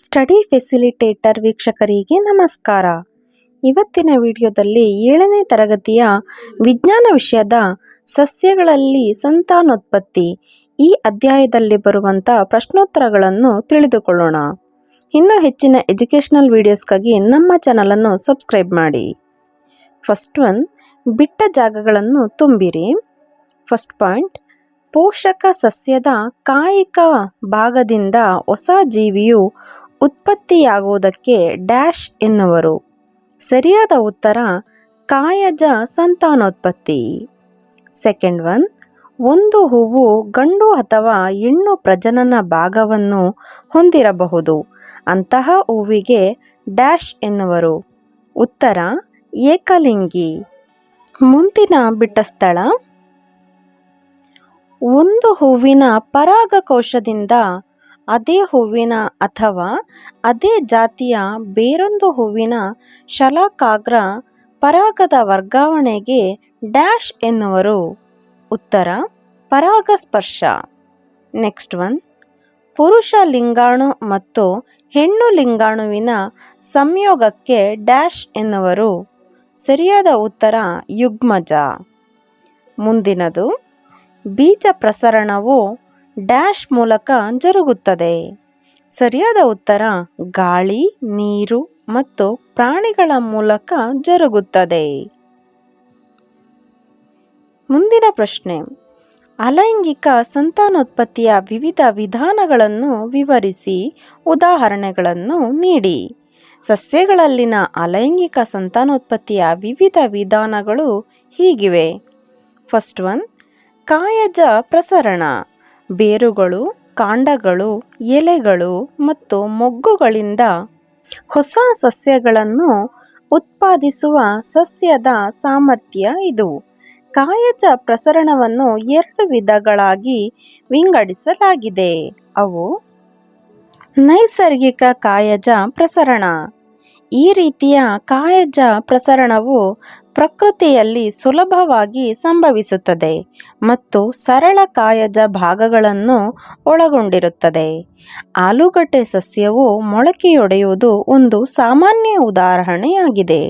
Study facilitator ವೀಕ್ಷಕರಿಗೆ ನಮಸ್ಕಾರ. ಇವತ್ತಿನ ವಿಡಿಯೋದಲ್ಲಿ 7ನೇ ತರಗತಿಯ ವಿಜ್ಞಾನ ವಿಷಯದ ಸಸ್ಯಗಳಲ್ಲಿ ಸಂತಾನೋತ್ಪತ್ತಿ ಈ ಅಧ್ಯಾಯದಲ್ಲಿ ಬರುವಂಥ ಪ್ರಶ್ನೋತ್ತರಗಳನ್ನು ತಿಳಿದುಕೊಳ್ಳೋಣ. ಇನ್ನೂ ಹೆಚ್ಚಿನ ಎಜುಕೇಷನಲ್ ವಿಡಿಯೋಸ್ಗಾಗಿ ನಮ್ಮ ಚಾನಲನ್ನು ಸಬ್ಸ್ಕ್ರೈಬ್ ಮಾಡಿ. ಫಸ್ಟ್ ಒನ್, ಬಿಟ್ಟ ಜಾಗಗಳನ್ನು ತುಂಬಿರಿ. ಫಸ್ಟ್ ಪಾಯಿಂಟ್, ಪೋಷಕ ಸಸ್ಯದ ಕಾಯಿಕ ಭಾಗದಿಂದ ಹೊಸ ಜೀವಿಯು ಉತ್ಪತ್ತಿಯಾಗುವುದಕ್ಕೆ ಡ್ಯಾಶ್ ಎನ್ನುವರು. ಸರಿಯಾದ ಉತ್ತರ ಕಾಯಜ ಸಂತಾನೋತ್ಪತ್ತಿ. ಸೆಕೆಂಡ್ ಒನ್, ಒಂದು ಹೂವು ಗಂಡು ಅಥವಾ ಹೆಣ್ಣು ಪ್ರಜನನ ಭಾಗವನ್ನು ಹೊಂದಿರಬಹುದು. ಅಂತಹ ಹೂವಿಗೆ ಡ್ಯಾಶ್ ಎನ್ನುವರು. ಉತ್ತರ ಏಕಲಿಂಗಿ. ಮುಂದಿನ ಬಿಟ್ಟ ಸ್ಥಳ, ಒಂದು ಹೂವಿನ ಪರಾಗಕೋಶದಿಂದ ಅದೇ ಹೂವಿನ ಅಥವಾ ಅದೇ ಜಾತಿಯ ಬೇರೊಂದು ಹೂವಿನ ಶಲಾಕಾಗ್ರ ಪರಾಗದ ವರ್ಗಾವಣೆಗೆ ಡ್ಯಾಶ್ ಎನ್ನುವರು. ಉತ್ತರ ಪರಾಗಸ್ಪರ್ಶ. ನೆಕ್ಸ್ಟ್ ಒನ್, ಪುರುಷ ಲಿಂಗಾಣು ಮತ್ತು ಹೆಣ್ಣು ಲಿಂಗಾಣುವಿನ ಸಂಯೋಗಕ್ಕೆ ಡ್ಯಾಶ್ ಎನ್ನುವರು. ಸರಿಯಾದ ಉತ್ತರ ಯುಗ್ಮಜ. ಮುಂದಿನದು, ಬೀಜ ಪ್ರಸರಣವು ಡ್ಯಾಶ್ ಮೂಲಕ ಜರುಗುತ್ತದೆ. ಸರಿಯಾದ ಉತ್ತರ ಗಾಳಿ, ನೀರು ಮತ್ತು ಪ್ರಾಣಿಗಳ ಮೂಲಕ ಜರುಗುತ್ತದೆ. ಮುಂದಿನ ಪ್ರಶ್ನೆ, ಅಲೈಂಗಿಕ ಸಂತಾನೋತ್ಪತ್ತಿಯ ವಿವಿಧ ವಿಧಾನಗಳನ್ನು ವಿವರಿಸಿ, ಉದಾಹರಣೆಗಳನ್ನು ನೀಡಿ. ಸಸ್ಯಗಳಲ್ಲಿನ ಅಲೈಂಗಿಕ ಸಂತಾನೋತ್ಪತ್ತಿಯ ವಿವಿಧ ವಿಧಾನಗಳು ಹೀಗಿವೆ. ಫಸ್ಟ್ ಒನ್, ಕಾಯಜ ಪ್ರಸರಣ. ಬೇರುಗಳು, ಕಾಂಡಗಳು, ಎಲೆಗಳು ಮತ್ತು ಮೊಗ್ಗುಗಳಿಂದ ಹೊಸ ಸಸ್ಯಗಳನ್ನು ಉತ್ಪಾದಿಸುವ ಸಸ್ಯದ ಸಾಮರ್ಥ್ಯ ಇದು. ಕಾಯಜ ಪ್ರಸರಣವನ್ನು 2 ವಿಧಗಳಾಗಿ ವಿಂಗಡಿಸಲಾಗಿದೆ. ಅವು ನೈಸರ್ಗಿಕ ಕಾಯಜ ಪ್ರಸರಣ. ಈ ರೀತಿಯ ಕಾಯಜ ಪ್ರಸರಣವು ಪ್ರಕೃತಿಯಲ್ಲಿ ಸುಲಭವಾಗಿ ಸಂಭವಿಸುತ್ತದೆ ಮತ್ತು ಸರಳ ಕಾಯಜ ಭಾಗಗಳನ್ನು ಒಳಗೊಂಡಿರುತ್ತದೆ. ಆಲೂಗಡ್ಡೆ ಸಸ್ಯವು ಮೊಳಕೆಯೊಡೆಯುವುದು ಒಂದು ಸಾಮಾನ್ಯ ಉದಾಹರಣೆಯಾಗಿದೆ.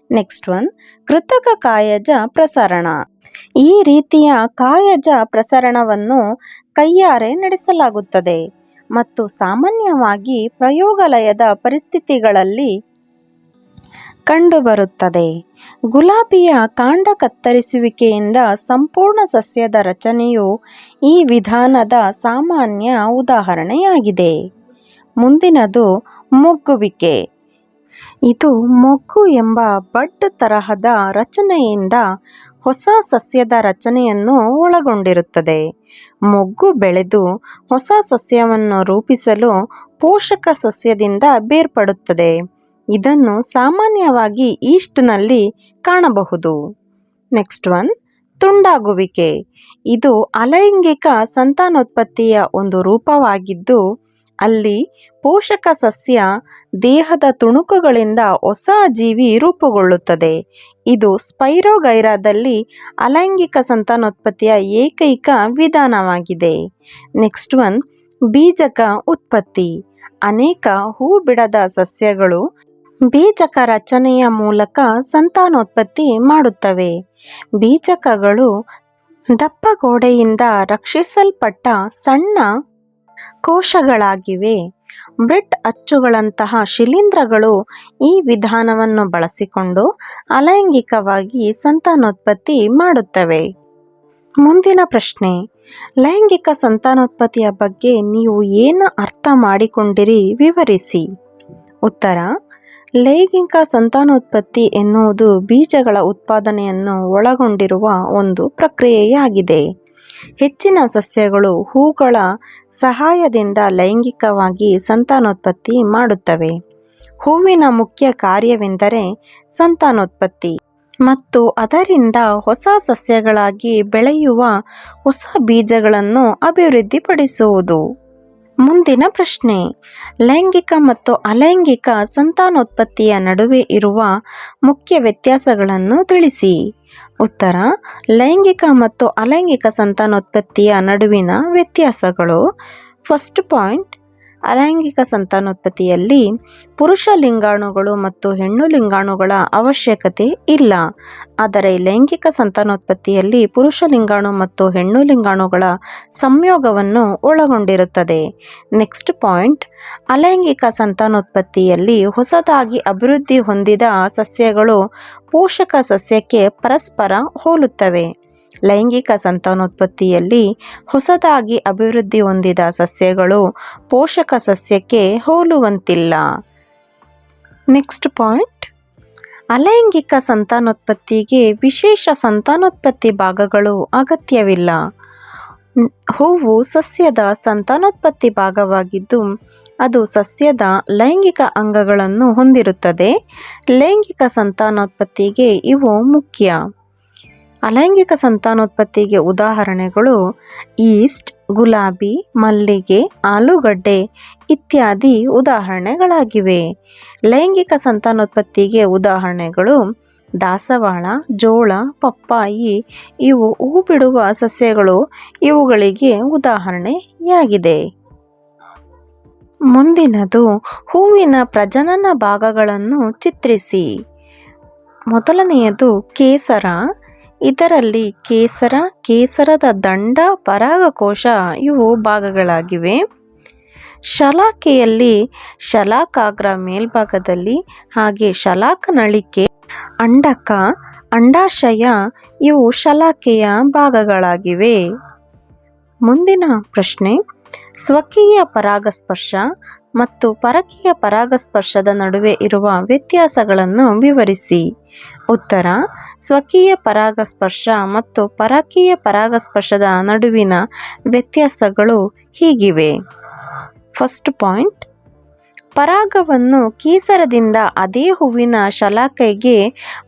ನೆಕ್ಸ್ಟ್ ಒನ್, ಕೃತಕ ಕಾಯಜ ಪ್ರಸರಣ. ಈ ರೀತಿಯ ಕಾಯಜ ಪ್ರಸರಣವನ್ನು ಕೈಯಾರೆ ನಡೆಸಲಾಗುತ್ತದೆ ಮತ್ತು ಸಾಮಾನ್ಯವಾಗಿ ಪ್ರಯೋಗಾಲಯದ ಪರಿಸ್ಥಿತಿಗಳಲ್ಲಿ ಕಂಡುಬರುತ್ತದೆ. ಗುಲಾಬಿಯ ಕಾಂಡ ಕತ್ತರಿಸುವಿಕೆಯಿಂದ ಸಂಪೂರ್ಣ ಸಸ್ಯದ ರಚನೆಯು ಈ ವಿಧಾನದ ಸಾಮಾನ್ಯ ಉದಾಹರಣೆಯಾಗಿದೆ. ಮುಂದಿನದು ಮೊಗ್ಗುವಿಕೆ. ಇದು ಮೊಗ್ಗು ಎಂಬ ಬಡ್ ತರಹದ ರಚನೆಯಿಂದ ಹೊಸ ಸಸ್ಯದ ರಚನೆಯನ್ನು ಒಳಗೊಂಡಿರುತ್ತದೆ. ಮೊಗ್ಗು ಬೆಳೆದು ಹೊಸ ಸಸ್ಯವನ್ನು ರೂಪಿಸಲು ಪೋಷಕ ಸಸ್ಯದಿಂದ ಬೇರ್ಪಡುತ್ತದೆ. ಇದನ್ನು ಸಾಮಾನ್ಯವಾಗಿ ಈಸ್ಟ್ನಲ್ಲಿ ಕಾಣಬಹುದು. ನೆಕ್ಸ್ಟ್ ಒನ್, ತುಂಡಾಗುವಿಕೆ. ಇದು ಅಲೈಂಗಿಕ ಸಂತಾನೋತ್ಪತ್ತಿಯ ಒಂದು ರೂಪವಾಗಿದ್ದು, ಅಲ್ಲಿ ಪೋಷಕ ಸಸ್ಯ ದೇಹದ ತುಣುಕುಗಳಿಂದ ಹೊಸ ಜೀವಿ ರೂಪುಗೊಳ್ಳುತ್ತದೆ. ಇದು ಸ್ಪೈರೋಗೈರಾದಲ್ಲಿ ಅಲೈಂಗಿಕ ಸಂತಾನೋತ್ಪತ್ತಿಯ ಏಕೈಕ ವಿಧಾನವಾಗಿದೆ. ನೆಕ್ಸ್ಟ್ ಒನ್, ಬೀಜಕ ಉತ್ಪತ್ತಿ. ಅನೇಕ ಹೂ ಬಿಡದ ಸಸ್ಯಗಳು ಬೀಜಕ ರಚನೆಯ ಮೂಲಕ ಸಂತಾನೋತ್ಪತ್ತಿ ಮಾಡುತ್ತವೆ. ಬೀಜಕಗಳು ದಪ್ಪ ಗೋಡೆಯಿಂದ ರಕ್ಷಿಸಲ್ಪಟ್ಟ ಸಣ್ಣ ಕೋಶಗಳಾಗಿವೆ. ಬ್ರೆಡ್ ಅಚ್ಚುಗಳಂತಹ ಶಿಲೀಂಧ್ರಗಳು ಈ ವಿಧಾನವನ್ನು ಬಳಸಿಕೊಂಡು ಅಲೈಂಗಿಕವಾಗಿ ಸಂತಾನೋತ್ಪತ್ತಿ ಮಾಡುತ್ತವೆ. ಮುಂದಿನ ಪ್ರಶ್ನೆ, ಲೈಂಗಿಕ ಸಂತಾನೋತ್ಪತ್ತಿಯ ಬಗ್ಗೆ ನೀವು ಏನು ಅರ್ಥ ಮಾಡಿಕೊಂಡಿರಿ, ವಿವರಿಸಿ. ಉತ್ತರ, ಲೈಂಗಿಕ ಸಂತಾನೋತ್ಪತ್ತಿ ಎನ್ನುವುದು ಬೀಜಗಳ ಉತ್ಪಾದನೆಯನ್ನು ಒಳಗೊಂಡಿರುವ ಒಂದು ಪ್ರಕ್ರಿಯೆಯಾಗಿದೆ. ಹೆಚ್ಚಿನ ಸಸ್ಯಗಳು ಹೂಗಳ ಸಹಾಯದಿಂದ ಲೈಂಗಿಕವಾಗಿ ಸಂತಾನೋತ್ಪತ್ತಿ ಮಾಡುತ್ತವೆ. ಹೂವಿನ ಮುಖ್ಯ ಕಾರ್ಯವೆಂದರೆ ಸಂತಾನೋತ್ಪತ್ತಿ ಮತ್ತು ಅದರಿಂದ ಹೊಸ ಸಸ್ಯಗಳಾಗಿ ಬೆಳೆಯುವ ಹೊಸ ಬೀಜಗಳನ್ನು ಅಭಿವೃದ್ಧಿಪಡಿಸುವುದು. ಮುಂದಿನ ಪ್ರಶ್ನೆ, ಲೈಂಗಿಕ ಮತ್ತು ಅಲೈಂಗಿಕ ಸಂತಾನೋತ್ಪತ್ತಿಯ ನಡುವೆ ಇರುವ ಮುಖ್ಯ ವ್ಯತ್ಯಾಸಗಳನ್ನು ತಿಳಿಸಿ. ಉತ್ತರ, ಲೈಂಗಿಕ ಮತ್ತು ಅಲೈಂಗಿಕ ಸಂತಾನೋತ್ಪತ್ತಿಯ ನಡುವಿನ ವ್ಯತ್ಯಾಸಗಳು. ಫಸ್ಟ್ ಪಾಯಿಂಟ್, ಅಲೈಂಗಿಕ ಸಂತಾನೋತ್ಪತ್ತಿಯಲ್ಲಿ ಪುರುಷ ಲಿಂಗಾಣುಗಳು ಮತ್ತು ಹೆಣ್ಣು ಲಿಂಗಾಣುಗಳ ಅವಶ್ಯಕತೆ ಇಲ್ಲ. ಆದರೆ ಲೈಂಗಿಕ ಸಂತಾನೋತ್ಪತ್ತಿಯಲ್ಲಿ ಪುರುಷ ಲಿಂಗಾಣು ಮತ್ತು ಹೆಣ್ಣು ಲಿಂಗಾಣುಗಳ ಸಂಯೋಗವನ್ನು ಒಳಗೊಂಡಿರುತ್ತದೆ. ನೆಕ್ಸ್ಟ್ ಪಾಯಿಂಟ್, ಅಲೈಂಗಿಕ ಸಂತಾನೋತ್ಪತ್ತಿಯಲ್ಲಿ ಹೊಸದಾಗಿ ಅಭಿವೃದ್ಧಿ ಹೊಂದಿದ ಸಸ್ಯಗಳು ಪೋಷಕ ಸಸ್ಯಕ್ಕೆ ಪರಸ್ಪರ ಹೋಲುತ್ತವೆ. ಲೈಂಗಿಕ ಸಂತಾನೋತ್ಪತ್ತಿಯಲ್ಲಿ ಹೊಸದಾಗಿ ಅಭಿವೃದ್ಧಿ ಹೊಂದಿದ ಸಸ್ಯಗಳು ಪೋಷಕ ಸಸ್ಯಕ್ಕೆ ಹೋಲುವಂತಿಲ್ಲ. ನೆಕ್ಸ್ಟ್ ಪಾಯಿಂಟ್, ಅಲೈಂಗಿಕ ಸಂತಾನೋತ್ಪತ್ತಿಗೆ ವಿಶೇಷ ಸಂತಾನೋತ್ಪತ್ತಿ ಭಾಗಗಳು ಅಗತ್ಯವಿಲ್ಲ. ಹೂವು ಸಸ್ಯದ ಸಂತಾನೋತ್ಪತ್ತಿ ಭಾಗವಾಗಿದ್ದು ಅದು ಸಸ್ಯದ ಲೈಂಗಿಕ ಅಂಗಗಳನ್ನು ಹೊಂದಿರುತ್ತದೆ. ಲೈಂಗಿಕ ಸಂತಾನೋತ್ಪತ್ತಿಗೆ ಇವು ಮುಖ್ಯ. ಅಲೈಂಗಿಕ ಸಂತಾನೋತ್ಪತ್ತಿಗೆ ಉದಾಹರಣೆಗಳು ಈಸ್ಟ್, ಗುಲಾಬಿ, ಮಲ್ಲಿಗೆ, ಆಲೂಗಡ್ಡೆ ಇತ್ಯಾದಿ ಉದಾಹರಣೆಗಳಾಗಿವೆ. ಲೈಂಗಿಕ ಸಂತಾನೋತ್ಪತ್ತಿಗೆ ಉದಾಹರಣೆಗಳು ದಾಸವಾಳ, ಜೋಳ, ಪಪ್ಪಾಯಿ ಇವು ಹೂ ಬಿಡುವ ಸಸ್ಯಗಳು ಇವುಗಳಿಗೆ ಉದಾಹರಣೆಯಾಗಿದೆ. ಮುಂದಿನದು ಹೂವಿನ ಪ್ರಜನನ ಭಾಗಗಳನ್ನು ಚಿತ್ರಿಸಿ. ಮೊದಲನೆಯದು ಕೇಸರ. ಇದರಲ್ಲಿ ಕೇಸರ, ಕೇಸರದ ದಂಡ, ಪರಾಗಕೋಶ ಇವು ಭಾಗಗಳಾಗಿವೆ. ಶಲಾಕೆಯಲ್ಲಿ ಶಲಾಕಾಗ್ರ ಮೇಲ್ಭಾಗದಲ್ಲಿ, ಹಾಗೆ ಶಲಾಕನಳಿಕೆ, ಅಂಡಕ, ಅಂಡಾಶಯ ಇವು ಶಲಾಕೆಯ ಭಾಗಗಳಾಗಿವೆ. ಮುಂದಿನ ಪ್ರಶ್ನೆ, ಸ್ವಕೀಯ ಪರಾಗಸ್ಪರ್ಶ ಮತ್ತು ಪರಕೀಯ ಪರಾಗಸ್ಪರ್ಶದ ನಡುವೆ ಇರುವ ವ್ಯತ್ಯಾಸಗಳನ್ನು ವಿವರಿಸಿ. ಉತ್ತರ, ಸ್ವಕೀಯ ಪರಾಗಸ್ಪರ್ಶ ಮತ್ತು ಪರಕೀಯ ಪರಾಗಸ್ಪರ್ಶದ ನಡುವಿನ ವ್ಯತ್ಯಾಸಗಳು ಹೀಗಿವೆ. ಫಸ್ಟ್ ಪಾಯಿಂಟ್, ಪರಾಗವನ್ನು ಕೇಸರದಿಂದ ಅದೇ ಹೂವಿನ ಶಲಾಕೆಗೆ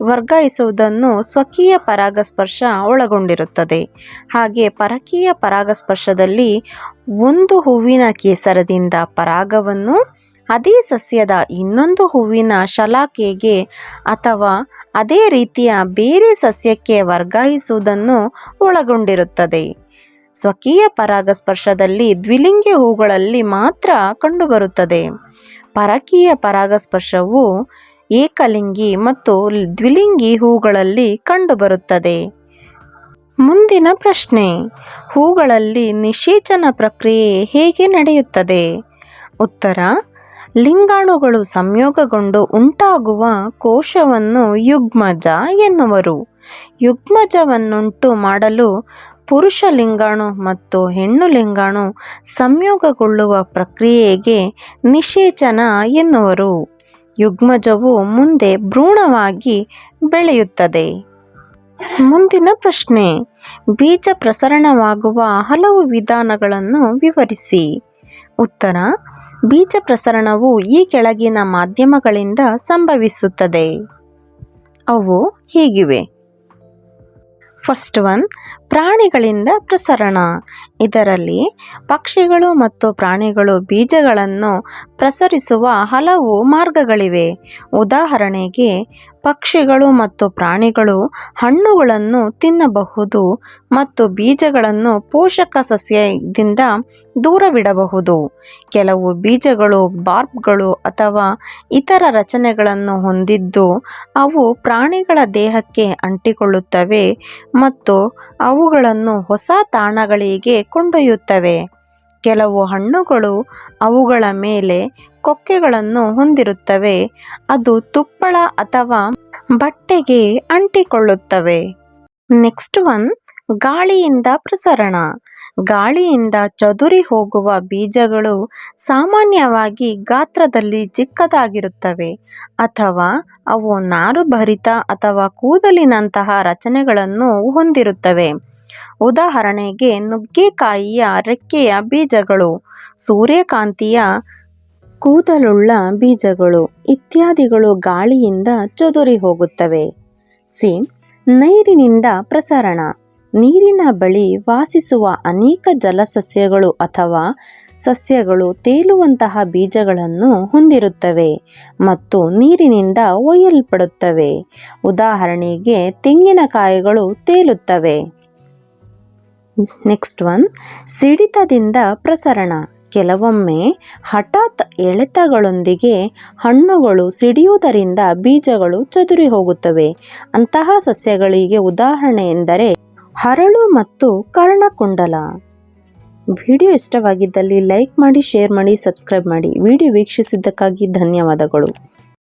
ವರ್ಗಾಯಿಸುವುದನ್ನು ಸ್ವಕೀಯ ಪರಾಗಸ್ಪರ್ಶ ಒಳಗೊಂಡಿರುತ್ತದೆ. ಹಾಗೆ ಪರಕೀಯ ಪರಾಗಸ್ಪರ್ಶದಲ್ಲಿ ಒಂದು ಹೂವಿನ ಕೇಸರದಿಂದ ಪರಾಗವನ್ನು ಅದೇ ಸಸ್ಯದ ಇನ್ನೊಂದು ಹೂವಿನ ಶಲಾಕೆಗೆ ಅಥವಾ ಅದೇ ರೀತಿಯ ಬೇರೆ ಸಸ್ಯಕ್ಕೆ ವರ್ಗಾಯಿಸುವುದನ್ನು ಒಳಗೊಂಡಿರುತ್ತದೆ. ಸ್ವಕೀಯ ಪರಾಗಸ್ಪರ್ಶದಲ್ಲಿ ದ್ವಿಲಿಂಗಿ ಹೂಗಳಲ್ಲಿ ಮಾತ್ರ ಕಂಡುಬರುತ್ತದೆ. ಪರಕೀಯ ಪರಾಗಸ್ಪರ್ಶವು ಏಕಲಿಂಗಿ ಮತ್ತು ದ್ವಿಲಿಂಗಿ ಹೂಗಳಲ್ಲಿ ಕಂಡುಬರುತ್ತದೆ. ಮುಂದಿನ ಪ್ರಶ್ನೆ, ಹೂಗಳಲ್ಲಿ ನಿಷೇಚನ ಪ್ರಕ್ರಿಯೆ ಹೇಗೆ ನಡೆಯುತ್ತದೆ? ಉತ್ತರ, ಲಿಂಗಾಣುಗಳು ಸಂಯೋಗಗೊಂಡು ಉಂಟಾಗುವ ಕೋಶವನ್ನು ಯುಗ್ಮಜ ಎನ್ನುವರು. ಯುಗ್ಮಜವನ್ನುಂಟು ಮಾಡಲು ಪುರುಷ ಲಿಂಗಾಣು ಮತ್ತು ಹೆಣ್ಣು ಲಿಂಗಾಣು ಸಂಯೋಗಗೊಳ್ಳುವ ಪ್ರಕ್ರಿಯೆಗೆ ನಿಷೇಚನ ಎನ್ನುವರು. ಯುಗ್ಮಜವು ಮುಂದೆ ಭ್ರೂಣವಾಗಿ ಬೆಳೆಯುತ್ತದೆ. ಮುಂದಿನ ಪ್ರಶ್ನೆ, ಬೀಜ ಪ್ರಸರಣವಾಗುವ ಹಲವು ವಿಧಾನಗಳನ್ನು ವಿವರಿಸಿ. ಉತ್ತರ, ಬೀಜ ಪ್ರಸರಣವು ಈ ಕೆಳಗಿನ ಮಾಧ್ಯಮಗಳಿಂದ ಸಂಭವಿಸುತ್ತದೆ. ಅವು ಹೀಗಿವೆ. ಫಸ್ಟ್ ಒನ್, ಪ್ರಾಣಿಗಳಿಂದ ಪ್ರಸರಣ. ಇದರಲ್ಲಿ ಪಕ್ಷಿಗಳು ಮತ್ತು ಪ್ರಾಣಿಗಳು ಬೀಜಗಳನ್ನು ಪ್ರಸರಿಸುವ ಹಲವು ಮಾರ್ಗಗಳಿವೆ. ಉದಾಹರಣೆಗೆ, ಪಕ್ಷಿಗಳು ಮತ್ತು ಪ್ರಾಣಿಗಳು ಹಣ್ಣುಗಳನ್ನು ತಿನ್ನಬಹುದು ಮತ್ತು ಬೀಜಗಳನ್ನು ಪೋಷಕ ಸಸ್ಯದಿಂದ ದೂರವಿಡಬಹುದು. ಕೆಲವು ಬೀಜಗಳು ಬಾರ್ಬ್ಗಳು ಅಥವಾ ಇತರ ರಚನೆಗಳನ್ನು ಹೊಂದಿದ್ದು ಅವು ಪ್ರಾಣಿಗಳ ದೇಹಕ್ಕೆ ಅಂಟಿಕೊಳ್ಳುತ್ತವೆ ಮತ್ತು ಅವುಗಳನ್ನು ಹೊಸ ತಾಣಗಳಿಗೆ ಕೊಂಡೊಯ್ಯುತ್ತವೆ. ಕೆಲವು ಹಣ್ಣುಗಳು ಅವುಗಳ ಮೇಲೆ ಕೊಕ್ಕೆಗಳನ್ನು ಹೊಂದಿರುತ್ತವೆ, ಅದು ತುಪ್ಪಳ ಅಥವಾ ಬಟ್ಟೆಗೆ ಅಂಟಿಕೊಳ್ಳುತ್ತವೆ. ನೆಕ್ಸ್ಟ್ ಒನ್, ಗಾಳಿಯಿಂದ ಪ್ರಸರಣ. ಗಾಳಿಯಿಂದ ಚದುರಿ ಹೋಗುವ ಬೀಜಗಳು ಸಾಮಾನ್ಯವಾಗಿ ಗಾತ್ರದಲ್ಲಿ ಚಿಕ್ಕದಾಗಿರುತ್ತವೆ ಅಥವಾ ಅವು ನಾರುಭರಿತ ಅಥವಾ ಕೂದಲಿನಂತಹ ರಚನೆಗಳನ್ನು ಹೊಂದಿರುತ್ತವೆ. ಉದಾಹರಣೆಗೆ, ನುಗ್ಗೆಕಾಯಿಯ ರೆಕ್ಕೆಯ ಬೀಜಗಳು, ಸೂರ್ಯಕಾಂತಿಯ ಕೂದಲುಳ್ಳ ಬೀಜಗಳು ಇತ್ಯಾದಿಗಳು ಗಾಳಿಯಿಂದ ಚದುರಿ ಹೋಗುತ್ತವೆ. ಸಿ, ನೀರಿನಿಂದ ಪ್ರಸರಣ. ನೀರಿನ ಬಳಿ ವಾಸಿಸುವ ಅನೇಕ ಜಲಸಸ್ಯಗಳು ಅಥವಾ ಸಸ್ಯಗಳು ತೇಲುವಂತಹ ಬೀಜಗಳನ್ನು ಹೊಂದಿರುತ್ತವೆ ಮತ್ತು ನೀರಿನಿಂದ ಒಯ್ಯಲ್ಪಡುತ್ತವೆ. ಉದಾಹರಣೆಗೆ, ತೆಂಗಿನಕಾಯಿಗಳು ತೇಲುತ್ತವೆ. ನೆಕ್ಸ್ಟ್ ಒನ್, ಸಿಡಿತದಿಂದ ಪ್ರಸರಣ. ಕೆಲವೊಮ್ಮೆ ಹಠಾತ್ ಎಳೆತಗಳೊಂದಿಗೆ ಹಣ್ಣುಗಳು ಸಿಡಿಯುವುದರಿಂದ ಬೀಜಗಳು ಚದುರಿ ಹೋಗುತ್ತವೆ. ಅಂತಹ ಸಸ್ಯಗಳಿಗೆ ಉದಾಹರಣೆ ಎಂದರೆ ಹರಳು ಮತ್ತು ಕರ್ಣಕುಂಡಲ. ವಿಡಿಯೋ ಇಷ್ಟವಾಗಿದ್ದಲ್ಲಿ ಲೈಕ್ ಮಾಡಿ, ಶೇರ್ ಮಾಡಿ, ಸಬ್ಸ್ಕ್ರೈಬ್ ಮಾಡಿ. ವಿಡಿಯೋ ವೀಕ್ಷಿಸಿದ್ದಕ್ಕಾಗಿ ಧನ್ಯವಾದಗಳು.